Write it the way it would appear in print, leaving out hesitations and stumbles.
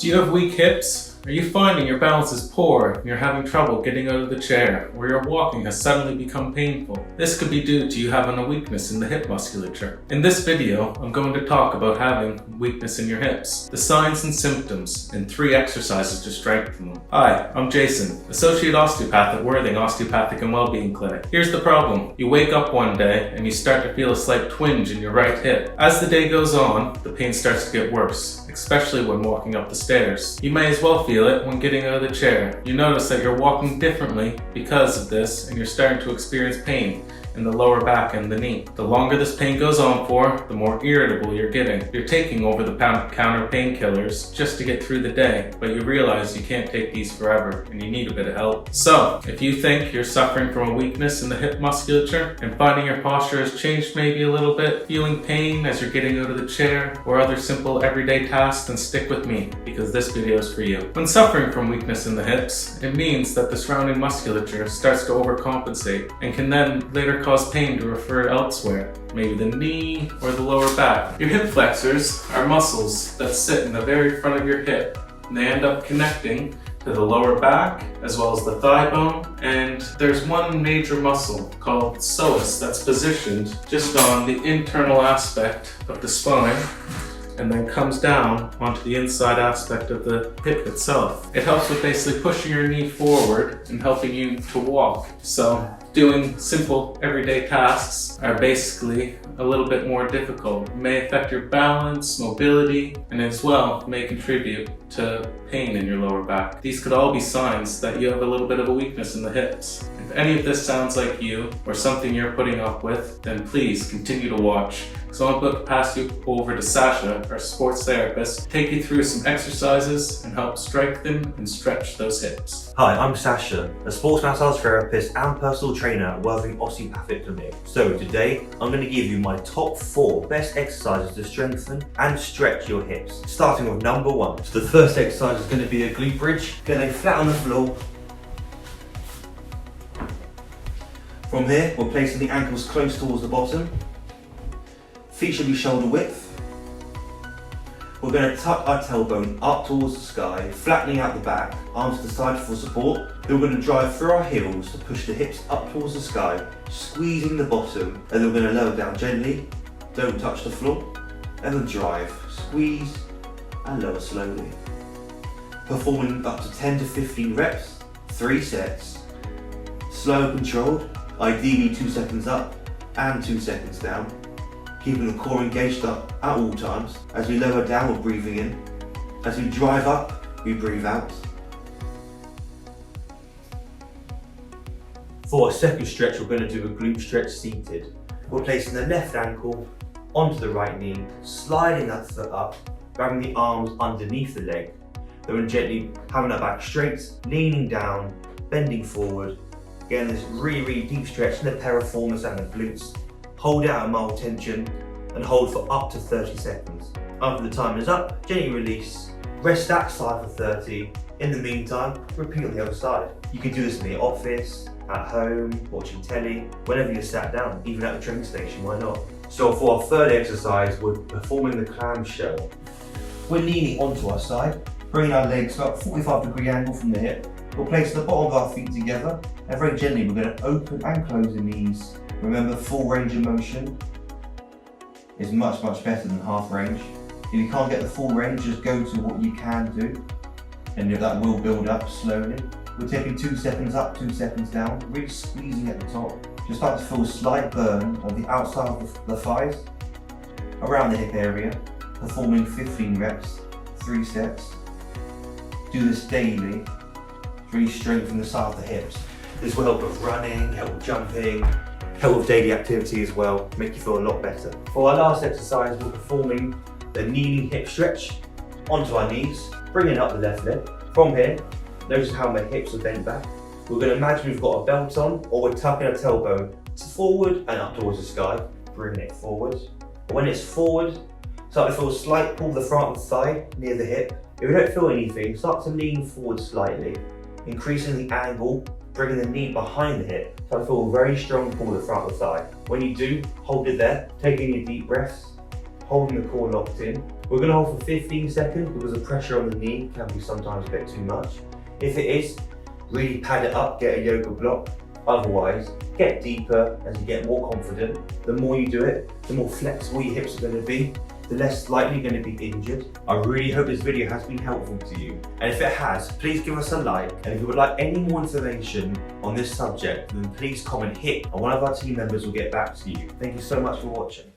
Do you have weak hips? Are you finding your balance is poor and you're having trouble getting out of the chair, or your walking has suddenly become painful? This could be due to you having a weakness in the hip musculature. In this video, I'm going to talk about having weakness in your hips, the signs and symptoms, and 3 exercises to strengthen them. Hi, I'm Jason, Associate Osteopath at Worthing Osteopathic and Wellbeing Clinic. Here's the problem. You wake up one day and you start to feel a slight twinge in your right hip. As the day goes on, the pain starts to get worse, especially when walking up the stairs. You may as well feel it when getting out of the chair. You notice that you're walking differently because of this, and you're starting to experience pain in the lower back and the knee. The longer this pain goes on for, the more irritable you're getting. You're taking over the counter painkillers just to get through the day, but you realize you can't take these forever and you need a bit of help. So, if you think you're suffering from a weakness in the hip musculature and finding your posture has changed maybe a little bit, feeling pain as you're getting out of the chair, or other simple everyday tasks, then stick with me because this video is for you. When suffering from weakness in the hips, it means that the surrounding musculature starts to overcompensate and can then later cause pain to refer elsewhere, maybe the knee or the lower back. Your hip flexors are muscles that sit in the very front of your hip, and they end up connecting to the lower back as well as the thigh bone, and there's one major muscle called psoas that's positioned just on the internal aspect of the spine and then comes down onto the inside aspect of the hip itself. It helps with basically pushing your knee forward and helping you to walk. So doing simple everyday tasks are basically a little bit more difficult. It may affect your balance, mobility, and as well may contribute to pain in your lower back. These could all be signs that you have a little bit of a weakness in the hips. If any of this sounds like you or something you're putting up with, then please continue to watch. So I'm about to pass you over to Sasha, our sports therapist, take you through some exercises and help strengthen and stretch those hips. Hi, I'm Sasha, a sports massage therapist and personal trainer at Worthing Osteopathic Clinic. So today, I'm going to give you my top 4 best exercises to strengthen and stretch your hips. Starting with number 1. So the first exercise is going to be a glute bridge. Get lay flat on the floor. From here, we're placing the ankles close towards the bottom. Feet should be shoulder width. We're going to tuck our tailbone up towards the sky, flattening out the back, arms to the side for support. Then we're going to drive through our heels to push the hips up towards the sky, squeezing the bottom, and then we're going to lower down gently, don't touch the floor, and then drive, squeeze, and lower slowly. Performing up to 10 to 15 reps, 3 sets, slow and controlled, ideally 2 seconds up and 2 seconds down. Keeping the core engaged up at all times. As we lower down, we're breathing in. As we drive up, we breathe out. For a second stretch, we're going to do a glute stretch seated. We're placing the left ankle onto the right knee, sliding that foot up, grabbing the arms underneath the leg. Then we're gently having our back straight, leaning down, bending forward, getting this really deep stretch in the piriformis and the glutes. Hold out a mild tension and hold for up to 30 seconds. After the time is up, gently release. Rest that side for 30. In the meantime, repeat on the other side. You can do this in the office, at home, watching telly, whenever you're sat down, even at the train station, why not? So for our third exercise, we're performing the clamshell. We're leaning onto our side, bringing our legs up 45-degree angle from the hip. We'll place the bottom of our feet together, and very gently we're going to open and close the knees. Remember, full range of motion is much better than half range. If you can't get the full range, just go to what you can do, and that will build up slowly. We're taking 2 seconds up, 2 seconds down, really squeezing at the top. Just start to feel a slight burn on the outside of the thighs, around the hip area, performing 15 reps, 3 sets. Do this daily to really strengthen the side of the hips. This will help with running, help with jumping, help with daily activity as well, make you feel a lot better. For our last exercise, we're performing the kneeling hip stretch onto our knees, bringing up the left leg. From here, notice how my hips are bent back. We're going to imagine we've got a belt on, or we're tucking our tailbone forward and up towards the sky, bringing it forward. When it's forward, start to feel a slight pull the front of the thigh near the hip. If you don't feel anything, start to lean forward slightly, increasing the angle, bringing the knee behind the hip. So I feel a very strong pull the front of the thigh. When you do, hold it there, taking your deep breaths, holding the core locked in, We're going to hold for 15 seconds because the pressure on the knee can be sometimes a bit too much. If it is, really pad it up, get a yoga block. Otherwise, get deeper as you get more confident. The more you do it, the more flexible your hips are going to be, the less likely you're going to be injured. I really hope this video has been helpful to you. And if it has, please give us a like. And if you would like any more information on this subject, then please comment HIP and one of our team members will get back to you. Thank you so much for watching.